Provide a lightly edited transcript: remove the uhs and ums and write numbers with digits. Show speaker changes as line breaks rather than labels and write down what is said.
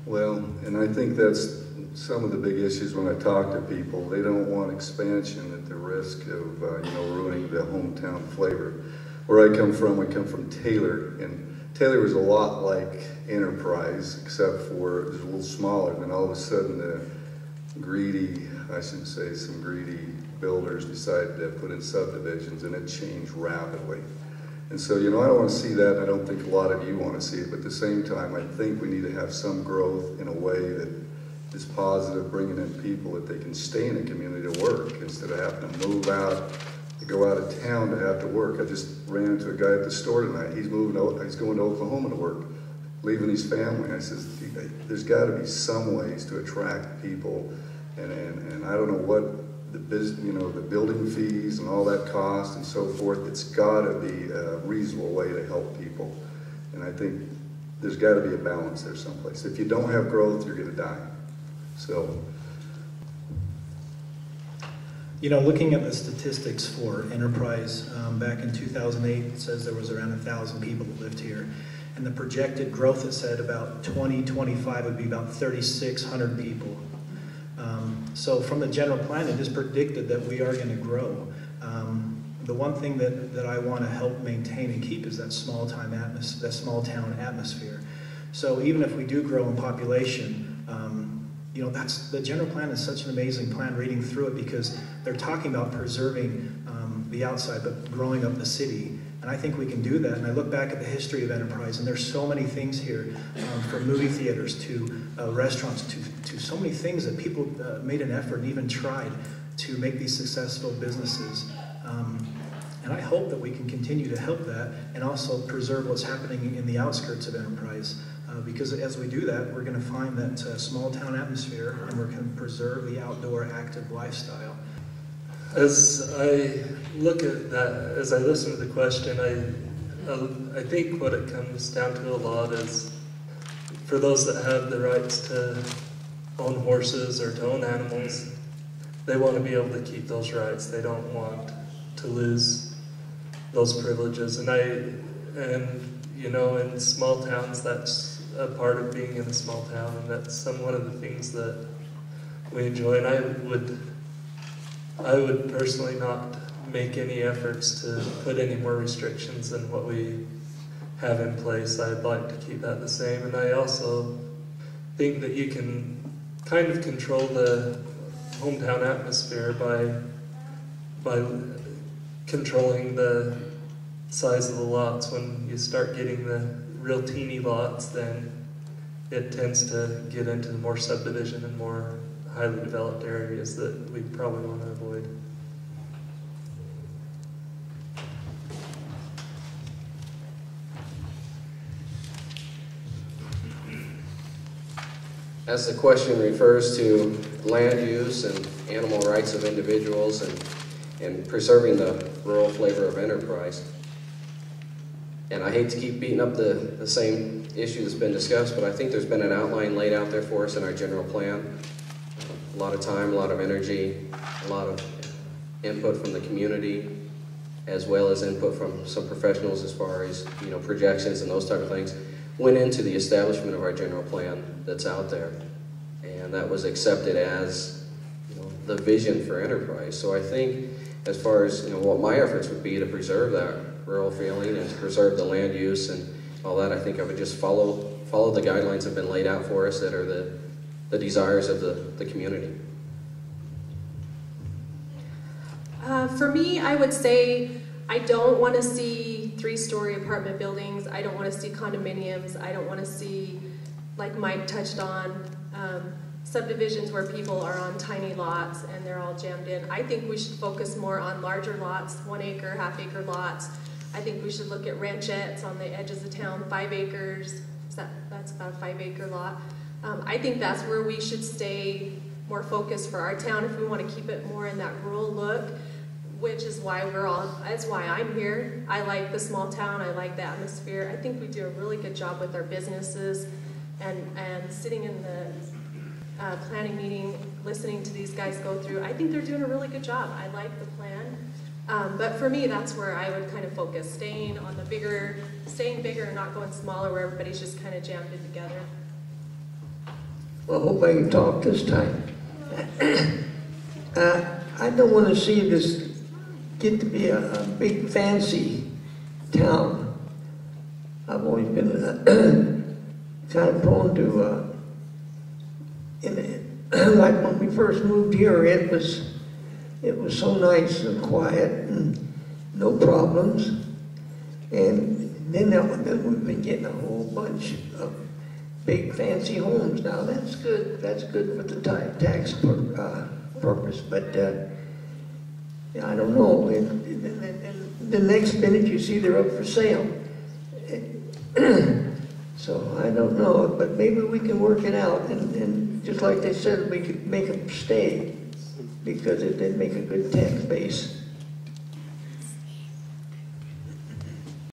Well, and I think that's some of the big issues when I talk to people. They don't want expansion at the risk of ruining the hometown flavor. Where I come from Taylor, and Taylor was a lot like Enterprise, except for it was a little smaller. And then all of a sudden, the greedy, I should say, some greedy builders decided to put in subdivisions, and it changed rapidly. And so, I don't want to see that, and I don't think a lot of you want to see it, but at the same time, I think we need to have some growth in a way that is positive, bringing in people that they can stay in a community to work instead of having to move out, to go out of town to have to work. I just ran into a guy at the store tonight. He's going to Oklahoma to work, leaving his family. I says, there's got to be some ways to attract people, and I don't know what the the building fees and all that cost and so forth. It's got to be a reasonable way to help people, and I think there's got to be a balance there someplace. If you don't have growth, you're going to die. So,
looking at the statistics for Enterprise, back in 2008, it says there was around 1,000 people that lived here, and the projected growth, it said about 2025 would be about 3,600 people. So from the general plan, it is predicted that we are going to grow. The one thing that I want to help maintain and keep is that small town atmosphere. So even if we do grow in population, that's the general plan is such an amazing plan. Reading through it, because they're talking about preserving the outside but growing up the city. And I think we can do that. And I look back at the history of Enterprise, and there's so many things here, from movie theaters to restaurants to so many things that people made an effort and even tried to make these successful businesses. And I hope that we can continue to help that and also preserve what's happening in the outskirts of Enterprise. Because as we do that, we're going to find that small town atmosphere, and we're going to preserve the outdoor active lifestyle.
As I look at that, as I listen to the question, I think what it comes down to a lot is, for those that have the rights to own horses or to own animals, they want to be able to keep those rights. They don't want to lose those privileges. In small towns, that's a part of being in a small town, and that's one of the things that we enjoy. And I would personally not make any efforts to put any more restrictions than what we have in place. I'd like to keep that the same. And I also think that you can kind of control the hometown atmosphere by controlling the size of the lots. When you start getting the real teeny lots, then it tends to get into the more subdivision and more highly developed areas that we probably want to avoid.
As the question refers to land use and animal rights of individuals and preserving the rural flavor of Enterprise, and I hate to keep beating up the same issue that's been discussed, but I think there's been an outline laid out there for us in our general plan. A lot of time, a lot of energy, a lot of input from the community, as well as input from some professionals as far as projections and those type of things, went into the establishment of our general plan that's out there, and that was accepted as the vision for Enterprise. So I think, as far as what my efforts would be to preserve that rural feeling and to preserve the land use and all that, I think I would just follow the guidelines that have been laid out for us that are the desires of the community.
For me, I would say I don't want to see 3-story apartment buildings. I don't want to see condominiums. I don't want to see, like Mike touched on, subdivisions where people are on tiny lots and they're all jammed in. I think we should focus more on larger lots, 1 acre, half-acre lots. I think we should look at ranchettes on the edges of town, 5 acres. That's about a 5-acre lot. I think that's where we should stay more focused for our town if we want to keep it more in that rural look, which is why that's why I'm here. I like the small town, I like the atmosphere. I think we do a really good job with our businesses, and sitting in the planning meeting, listening to these guys go through, I think they're doing a really good job. I like the plan. But for me, that's where I would kind of focus, staying bigger and not going smaller where everybody's just kind of jammed in together.
Well, I hope I can talk this time. I don't want to see this get to be a big fancy town. I've always been kind of prone to, like when we first moved here, it was so nice and quiet and no problems. And then we've been getting a whole bunch of big fancy homes now. That's good. That's good for the tax purpose. But I don't know. And the next minute you see they're up for sale. So I don't know. But maybe we can work it out. And just like they said, we could make them stay because it did make a good tax base.